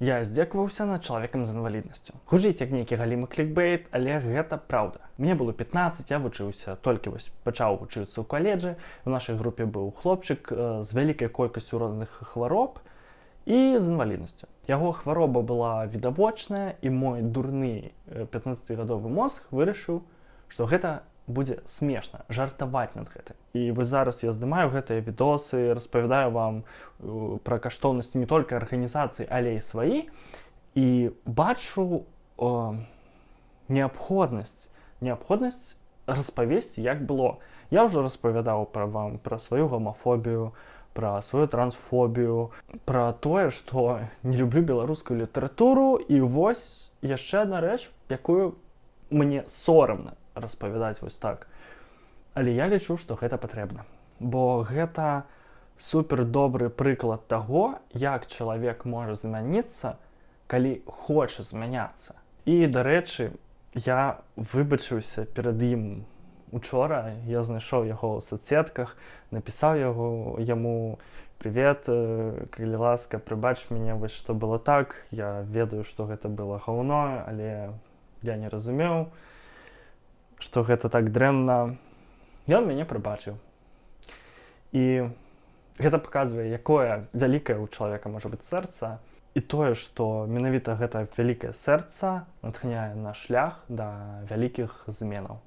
Я здзекаваўся над чалавекам з інваліднасцю. Гучыць як нейкі галімы клікбейт, але гэта праўда. Мне было 15, я вучыўся, толькі пачаў вучыцца ў каледжы. У нашай групе быў хлопчык з вялікай колькасцю розных хвароб і з інваліднасцю. Яго хвароба была відавочная, і мой дурны 15гадовы мозг вырашыў, што гэта будзе смешна, жартаваць над гэтым. І вось зараз я здымаю гэтыя відосы, распавядаю вам пра каштоўнасць не толькі арганізацыі, але і сваі, і бачу неабходнасць распавесці, як было. Я ўжо распавядаў вам пра сваю гомафобію, пра сваю трансфобію, пра тое, што не люблю беларускую літаратуру, і вось яшчэ адна рэч, якую мне сорамна распавядаць вось так. Але я лічу, што гэта патрэбна. Бо гэта супер добры прыклад таго, як чалавек можа змяніцца, калі хоча змяняцца. І, дарэчы, я выбачыўся перад ім учора, я знайшоў яго ў соцсетках, напісаў яму «Привет, калі ласка, прыбач мяне, вось што было так, я ведаю, што гэта было гаўно, але я не разумеў, што гэта так дрэнна». Ён мяне прыбачыў. І гэта паказвае, якое вялікае ў чалавека можа быць сэрца, і тое, што менавіта гэта вялікае сэрца натхняе на шлях да вялікіх зменаў.